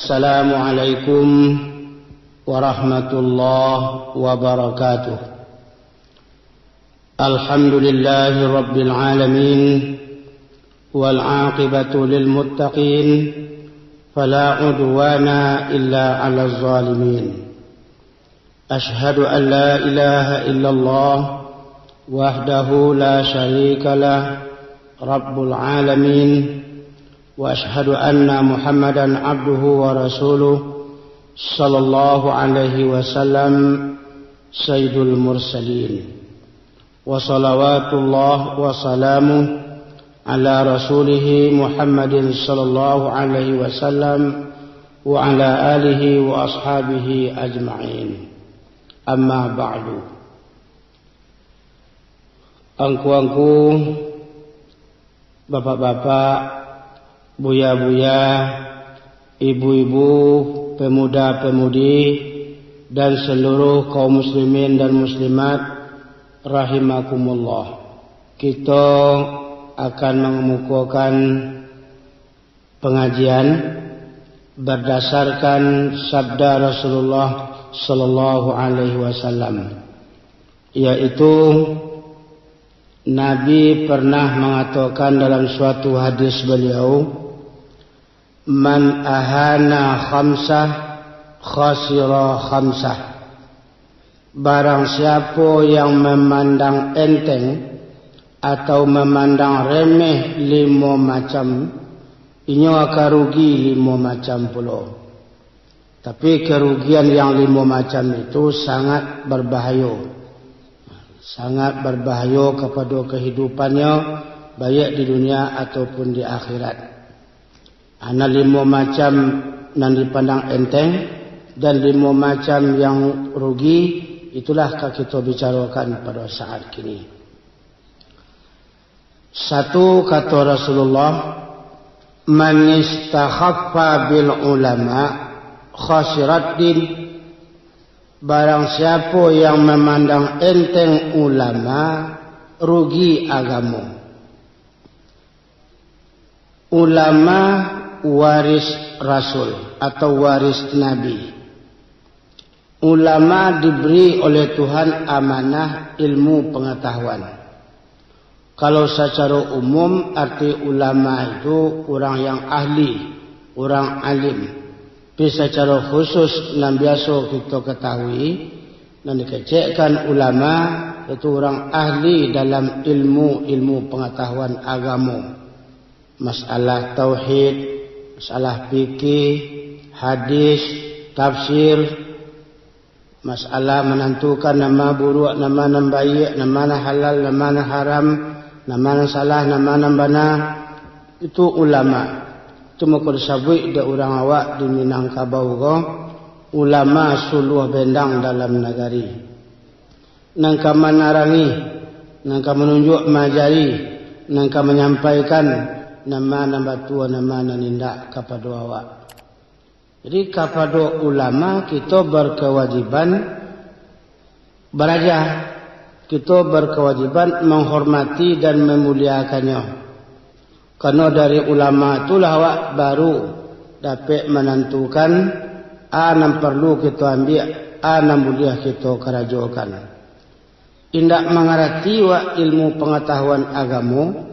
Assalamualaikum warahmatullahi wabarakatuh. Alhamdulillahi rabbil alamin wal aqibatu lil muttaqin fala udwana illa 'alal zalimin. Ashhadu an la ilaha illallah wahdahu la syarika lah rabbul alamin. وأشهد أن محمدا عبده ورسوله صلى الله عليه وسلم سيد المرسلين وصلوات الله وسلامه على رسوله محمد صلى الله عليه وسلم وعلى آله وأصحابه أجمعين أما بعد. Angku-angku, bapak-bapak, buya-buya, ibu-ibu, pemuda-pemudi, dan seluruh kaum muslimin dan muslimat rahimakumullah. Kita akan mengemukakan pengajian berdasarkan sabda Rasulullah sallallahu alaihi wasallam, yaitu Nabi pernah mengatakan dalam suatu hadis beliau, man ahana khamsah khasira khamsah. Barang siapa yang memandang enteng atau memandang remeh 5 macam, ini akan rugi 5 macam pula. Tapi kerugian yang 5 macam itu sangat berbahaya. Sangat berbahaya kepada kehidupannya, baik di dunia ataupun di akhirat. Ana 5 macam yang dipandang enteng dan 5 macam yang rugi, itulah kita bicarakan pada saat kini. Satu, kata Rasulullah, man istakhaffa bil ulama khasirat din. Barang siapa yang memandang enteng ulama, rugi agama. Ulama waris Rasul atau waris Nabi. Ulama diberi oleh Tuhan amanah ilmu pengetahuan. Kalau secara umum arti ulama itu orang yang ahli, orang alim. Tapi secara khusus yang biasa kita ketahui dan dikecekkan ulama itu orang ahli dalam ilmu pengetahuan agama. Masalah tauhid, masalah fikih, hadis, tafsir, masalah menentukan nama buruk, nama baik, nama halal, nama haram, nama salah, nama benar, itu ulama. Itu maka disebut dia orang awak di Minangkabau ko, ulama suluh bendang dalam negari. Nangka menarangi, nangka menunjuk majari, nangka menyampaikan nama tua, nama nindak kepada awak. Jadi kepada ulama kita berkewajiban beraja, kita berkewajiban menghormati dan memuliakannya. Karena dari ulama itulah awak baru dapat menentukan apa perlu kita ambil, apa boleh kita kerajakan. Indak mengerti wa ilmu pengetahuan agama,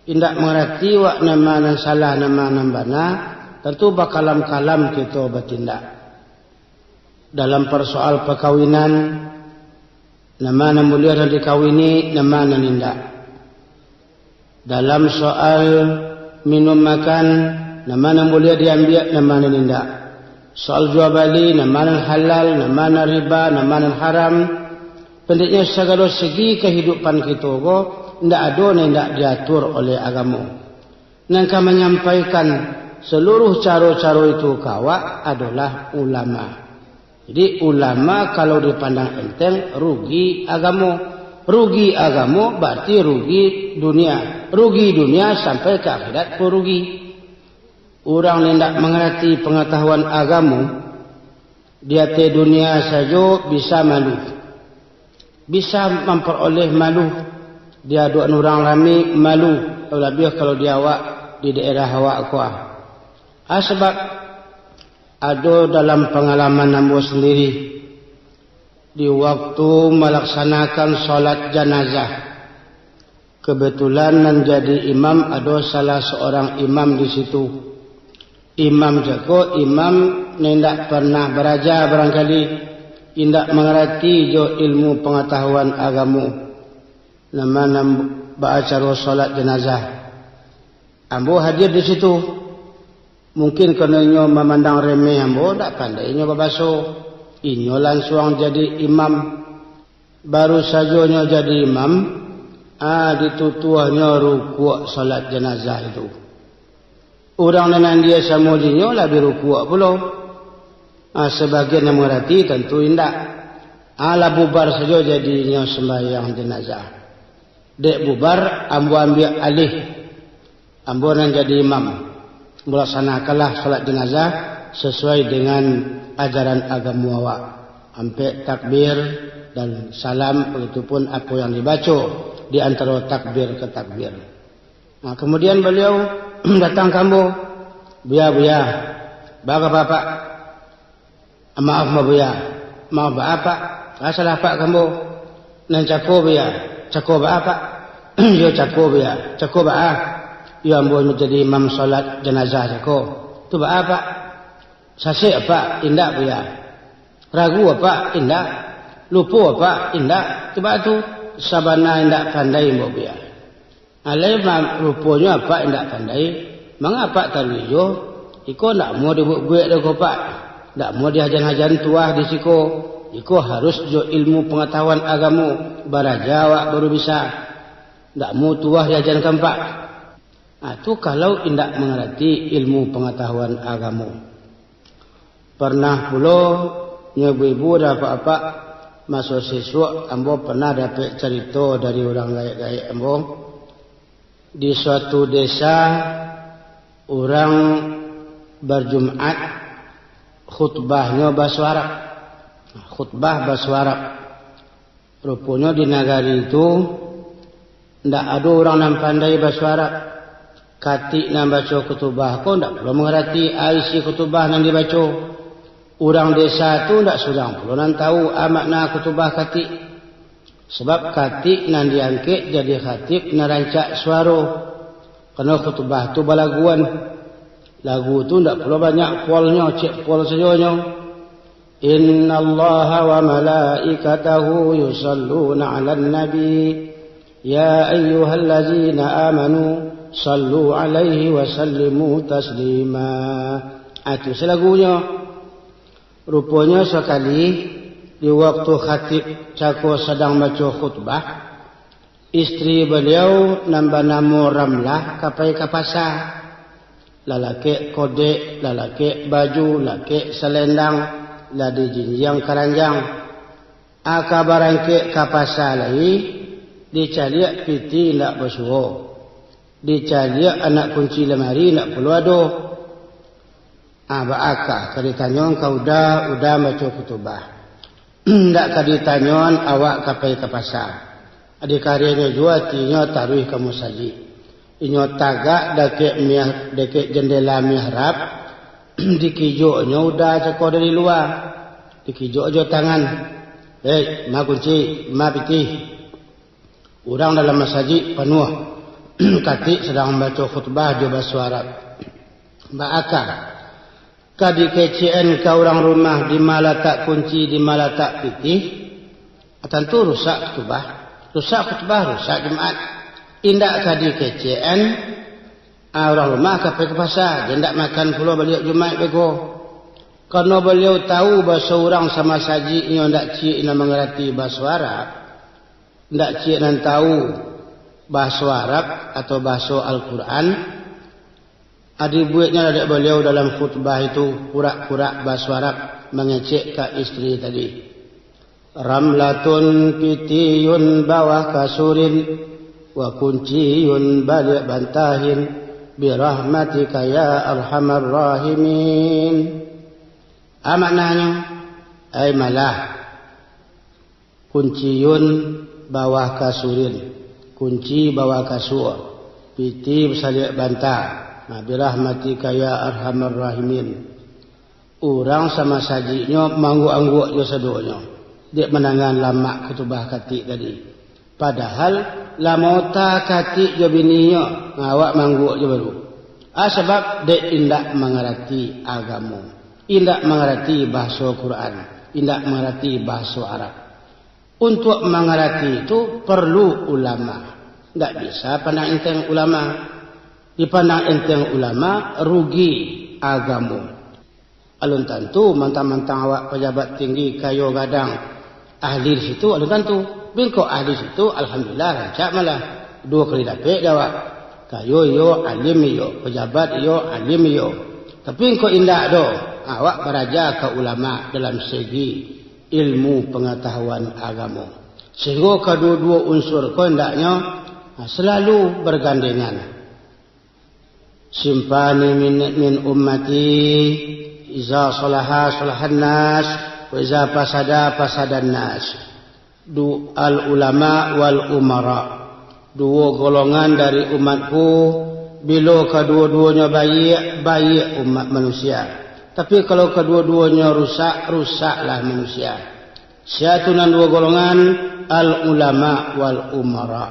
indak mengerti wa nama salah, nama benar, tentu bakalam-kalam kita bertindak. Dalam persoal perkawinan, nama boleh dikawini, nama nindak. Dalam soal minum makan, nama boleh diambil, nama nindak. Soal jual beli, nama halal, nama riba, nama haram. Pendeknya segala segi kehidupan kita ko, tidak ada yang tidak diatur oleh agama. Nangka menyampaikan seluruh cara-cara itu kawak adalah ulama. Jadi ulama kalau dipandang enteng, rugi agama. Rugi agama berarti rugi dunia. Rugi dunia sampai ke akhirat pun rugi. Orang yang tidak mengerti pengetahuan agama, dia di dunia saja bisa malu. Bisa memperoleh malu. Dia dua orang ramai malu. Lebih kalau dia awak di daerah awak kuah. Sebab ada dalam pengalaman ambo sendiri di waktu melaksanakan solat jenazah. Kebetulan menjadi imam ada salah seorang imam di situ. Imam jago, imam tidak pernah beraja barangkali, tidak mengerti jo ilmu pengetahuan agamu. Nama baacara solat jenazah. Ambo hadir di situ. Mungkin kerana memandang remeh ambo, tak pandai nyo babaso. Inyo langsung jadi imam. Baru saja nyo jadi imam, ditutuahnya rukuk solat jenazah itu. Orang dengan dia sama dinyo lebih rukuk pula. Sebagian yang mengerti tentu indak. Ala bubar saja jadinya sembahyang jenazah. Dek bubar, ambo ambil alih. Ambo nan jadi imam. Melaksanakanlah solat jenazah sesuai dengan ajaran agama awak. Sampai takbir dan salam, begitupun apa yang dibaca di antara takbir ke takbir. Kemudian beliau datang kamu, buya, bapak bapak, maaf buya, maaf bapak, salah pak kamu, nan cako buya, cako bapak, yo cako buya, cako bapak, yo ambo menjadi imam solat jenazah cako, tu bapak, sasih apa, indak buya, ragu apa, indak, lupa apa, indak, tu bapak tu sabana indak pandai mbok buya. Alai rupanya apa indak pandai, mengapa tarujo? Iko nak mau dibuat deko pak, nak mau dihajan-hajan tuah di siko. Iko harus jo ilmu pengetahuan agamu, baraja awak baru bisa. Nak mau tuah dihajankan pak. Tu kalau indak mengerti ilmu pengetahuan agamu. Pernah pula ibu-ibu dapat apa masuk siswa, ambo pernah dapat cerita dari orang gaib-gaib ambo. Di suatu desa orang berjumat khutbahnya bahasa Arab. Khutbah bahasa Arab. Rupanya di negari itu tidak ada orang yang pandai bahasa Arab. Katik yang baca khutbah kau tidak perlu mengerti isi khutbah yang dibaca. Orang desa itu tidak sedang perlu yang tahu makna khutbah katik. Sebab katik nan diangkat jadi khatib nerancak suara. Kerana khutbah tu balaguan. Lagu tu tak perlu banyak polnya, cek pol saja. Inna Allah wa malaikatahu yusalluna ala nabi. Ya ayyuhallazina amanu sallu alaihi wa sallimu taslima. Itu selagunya. Rupanya sekali di waktu khatib cako sedang baca khutbah, istri beliau nambah nama Ramlah kapai ke pasar. Lalaki kodek, lalaki baju, lalaki selendang, ladi jinjang keranjang. Barangke ke pasar lagi, dicari piti nak bersuhu. Dicari anak kunci lemari nak perlu ada. Baaka, kaditanya kau udah baca khutbah. Tak kaditanyon awak kapai ke pasar. Adik karyanya jua tinyo taruh kamu saji. Inyo tagak deket jendela mihrab. Dikijuk nyo udah cakap dari luar. Dikijuk jo tangan. Ma kunci, ma piti. Orang dalam masjid penuh. Katik sedang membaca khutbah jo bahasa Arab. Baaka. Kadi kecien ke orang rumah di mana tak kunci, di mana tak pitih. Tentu rusak khutbah. Rusak khutbah, rusak Jumat. Indak kadi kecien orang rumah ke pasar. Dia tidak makan pula beliau Jumat bego. Karena beliau tahu bahasa orang sama saji yang tidak cik nak mengerti bahasa Arab. Tidak cik nak tahu bahasa Arab atau bahasa Al-Quran. Adik buatnya adik beliau dalam khutbah itu pura-pura bahasa Arab mengecek ke istri tadi. Ramlatun pitiyun bawah kasurin wa kunciyun balik bantahin birahmatika ya arhamar rahimin. Maknanya ay malah kunciyun bawah kasurin, kunci bawah kasur, piti bersalik bantah. Birahmatika ya arhamar rahimin. Orang sama sajinya manggu-angguk jo sadonyo. Dia menangan lama ketubah katik tadi. Padahal lamota katik jo bininya ngawak mangguk jo baru. Sebab dia indak mengerti agama. Indak mengerti bahasa Quran. Indak mengerti bahasa Arab. Untuk mengerti itu perlu ulama. Tidak bisa pandang enteng ulama. Dipandang enteng ulama rugi agama. Alun tentu mentang-mentang awak pejabat tinggi kayo gadang ahli di situ alun tentu. Bingko ahli situ alhamdulillah rancak malah 2 kali dapat jawab. Kayo yo alim yo, pejabat yo alim yo. Tapi engko indak do awak beraja ke ulama dalam segi ilmu pengetahuan agama. Sehingga kedua-dua unsur ko hendaknya selalu bergandengan. Simpani min ummati iza salaha salahan nas wa iza fasadan nas. Al ulama wal umara. Dua golongan dari umatku bila kedua-duanya baik umat manusia. Tapi kalau kedua-duanya rusak, rusaklah manusia. Syatunan 2 golongan al ulama wal umara.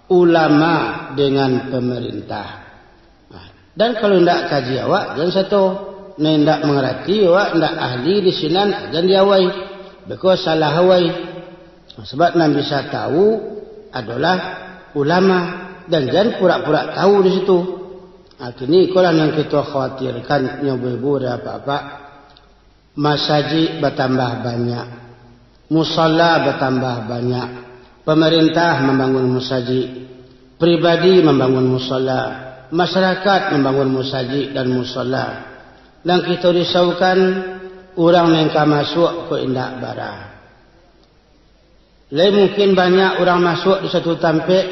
Ulama dengan pemerintah. Dan kalau tidak kaji awak, jangan satu. Tidak mengerti awak, tidak ahli di sinan, jangan diawai. Because salah awai. Sebab Nabi bisa tahu adalah ulama. Dan jangan pura-pura tahu di situ. Kini itulah yang kita khawatirkan. Ibu-ibu dan apa-apa. Masjid bertambah banyak. Musalla bertambah banyak. Pemerintah membangun masjid. Pribadi membangun musalla. Masyarakat membangun masjid dan musalla. Dan kita risaukan orang yang masuk ke indak barang. Lain mungkin banyak orang masuk di satu tampik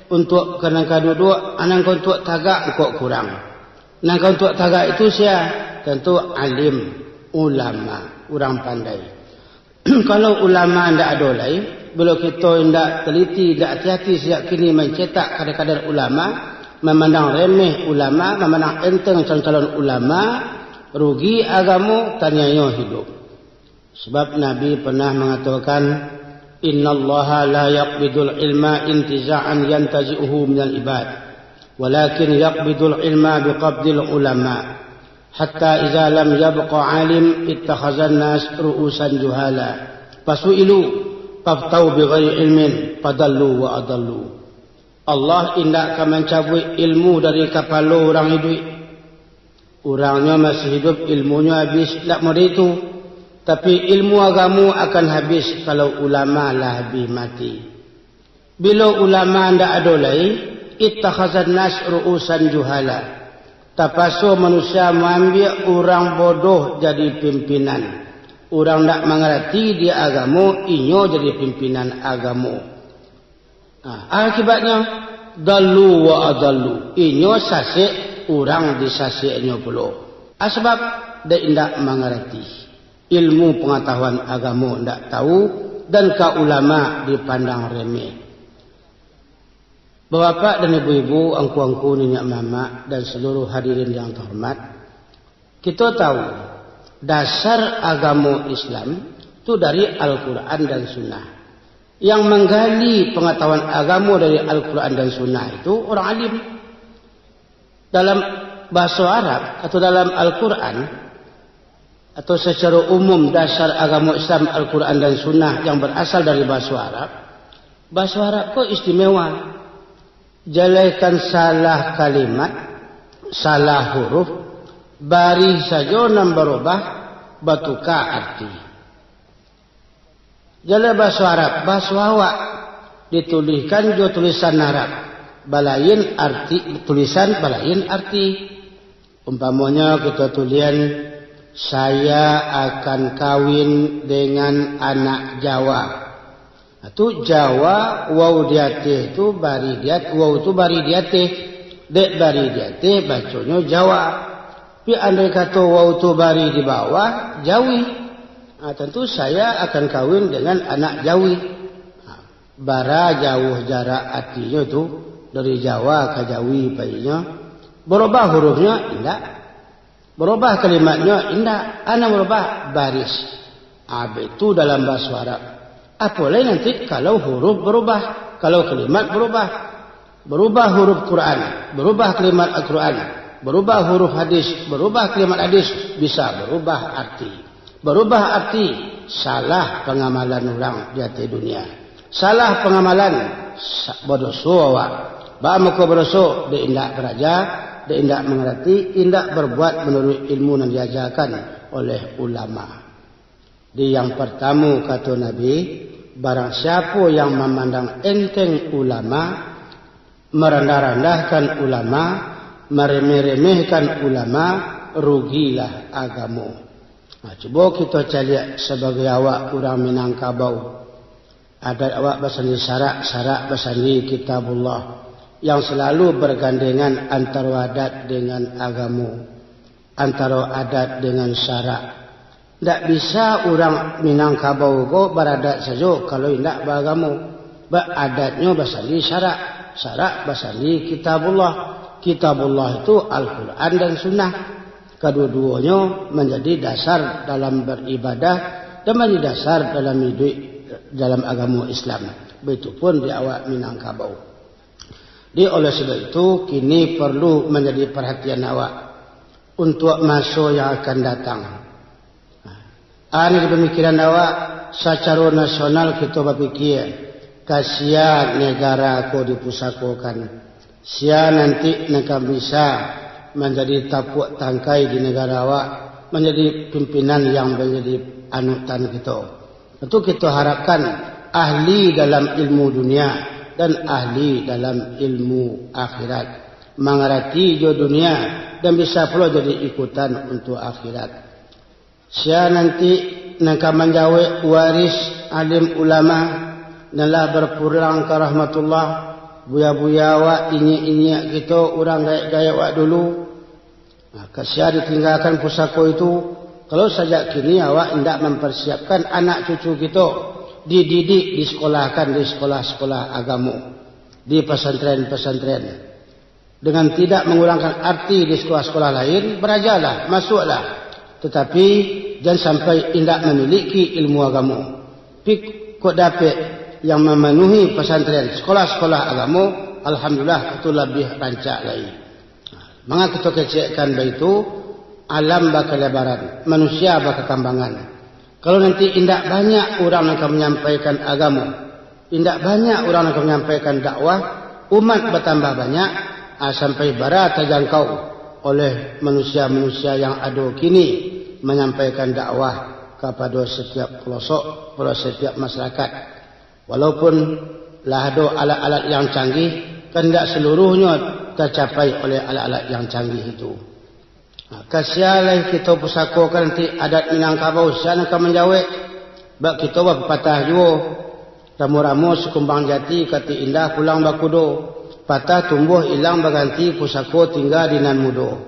untuk kena duduk, anak untuk tagak kok kurang. Nak untuk tagak itu saya tentu alim, ulama, orang pandai. Kalau ulama tidak ada lain, bila kita tidak teliti, tidak hati-hati sejak kini mencetak kadar-kadar ulama, memandang remeh ulama, memandang enteng calon ulama, rugi agamu, tanyanya hidup. Sebab Nabi pernah mengatakan, Inna Allah la yaqbidul ilma intiza'an yantazi'uhu minal ibad, walakin yaqbidul ilma biqabdil ulama, hatta iza lam yabqa alim ittakhazan nas ru'usan juhala, fasu'ilu faftau bighairi ilmin padallu wa adallu. Allah tidak akan mencabut ilmu dari kepala orang hidup. Orangnya masih hidup, ilmunya habis. Tak mau itu. Tapi ilmu agama akan habis kalau ulama lah habis mati. Bila ulama tidak ada lagi, ittakhazan nas ru'usan juhala. Terpaksa manusia mengambil orang bodoh jadi pimpinan. Orang tak mengerti dia agama, inyo jadi pimpinan agama. Akibatnya dallu wa adallu. Inyo sasik, orang disasiknya pula. Sebab dia tidak mengerti. Ilmu pengetahuan agama tidak tahu dan ka ulama dipandang remeh. Bapak dan ibu-ibu, angku-angku, nenek mama dan seluruh hadirin yang terhormat, kita tahu dasar agama Islam itu dari Al-Quran dan Sunnah. Yang menggali pengetahuan agama dari Al-Quran dan Sunnah itu orang alim. Dalam bahasa Arab atau dalam Al-Quran atau secara umum dasar agama Islam Al-Quran dan Sunnah yang berasal dari bahasa Arab kok istimewa. Jalaikan salah kalimat, salah huruf, bari saja nam berubah, batuka arti. Jalai bahasa Arab, bahasa awak dituliskan jo tulisan Arab, balain arti, tulisan balain arti. Umpamanya kita tulisan, saya akan kawin dengan anak Jawa. Itu Jawa, waw diatih itu bari diat, waw itu bari diatih, dek bari diatih, bacanya Jawa. Tapi andai kata waw itu bari di bawah, Jawi. Tentu saya akan kawin dengan anak Jawi. Bara jauh jarak artinya itu dari Jawa ke Jawi bayinya. Berubah hurufnya tidak. Berubah kalimatnya, indah. Ana merubah baris. Itu dalam bahasa Arab. Apalagi nanti kalau huruf berubah, kalau kalimat berubah. Berubah huruf Quran, berubah kalimat Al-Quran, berubah huruf hadis, berubah kalimat hadis, bisa berubah arti. Berubah arti, salah pengamalan orang di atas dunia. Salah pengamalan, berdosa awak. Bahawa muka berdosa, dia indak beraja, dia indak mengerti, indak berbuat menurut ilmu yang diajarkan oleh ulama. Di yang pertama kata Nabi, barang siapa yang memandang enteng ulama, merendah-rendahkan ulama, meremeh-remehkan ulama, rugilah agama. Cuba kita cari sebagai awak orang Minangkabau. Ada awak bersanding syarak-syarak bersanding kitabullah yang selalu bergandengan antara adat dengan agama, antara adat dengan syarak. Tak bisa orang Minangkabau kok beradat saja kalau tidak beragama. Beradatnya bersanding syarak. Syarak bersanding kitabullah. Kitabullah itu Al-Quran dan Sunnah. Kedua-duanya menjadi dasar dalam beribadah dan menjadi dasar dalam hidup dalam agama Islam. Begitupun di awak Minangkabau. Oleh sebab itu kini perlu menjadi perhatian awak untuk masa yang akan datang. Ini pemikiran awak secara nasional kita berfikir, kasihan negara ko dipusakokan. Sia nanti nak bisa menjadi tapuk tangkai di negara awak, menjadi pimpinan yang menjadi anutan kita. Tentu kita harapkan ahli dalam ilmu dunia dan ahli dalam ilmu akhirat, mengerti jo dunia dan bisa pula jadi ikutan untuk akhirat. Sia nanti nak menjawab waris alim ulama nalah berpulang ke rahmatullah. Buya-buya awak, inyak-inyak kita, orang gaya-gaya awak dulu. Sia ditinggalkan pusako itu. Kalau saja kini awak tidak mempersiapkan anak cucu kita dididik, disekolahkan di sekolah-sekolah agama, di pesantren-pesantren, dengan tidak mengurangkan arti di sekolah-sekolah lain, berajalah, masuklah. Tetapi jangan sampai tidak memiliki ilmu agama. Pik kok dapat yang memenuhi pesantren, sekolah-sekolah agama, alhamdulillah itu lebih rancak lagi. Maka kita kecekkan begitu, alam bakal lebaran, manusia bakal kembangan. Kalau nanti tidak banyak orang yang akan menyampaikan agama, tidak banyak orang yang akan menyampaikan dakwah, umat bertambah banyak, sampai barat terjangkau oleh manusia-manusia yang ada kini menyampaikan dakwah kepada setiap pelosok, pada setiap masyarakat. Walaupun lah ada alat-alat yang canggih, kan tidak seluruhnya tercapai oleh alat-alat yang canggih itu. Kasihalah kita pusakokan nanti adat Minangkabau, siapa akan menjawab? Bak kita berpatah juga. Ramu-ramu sekumbang jati, kati indah pulang bakudo. Patah tumbuh hilang berganti pusako tinggal di nan mudo.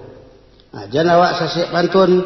Jangan awak sasik pantun.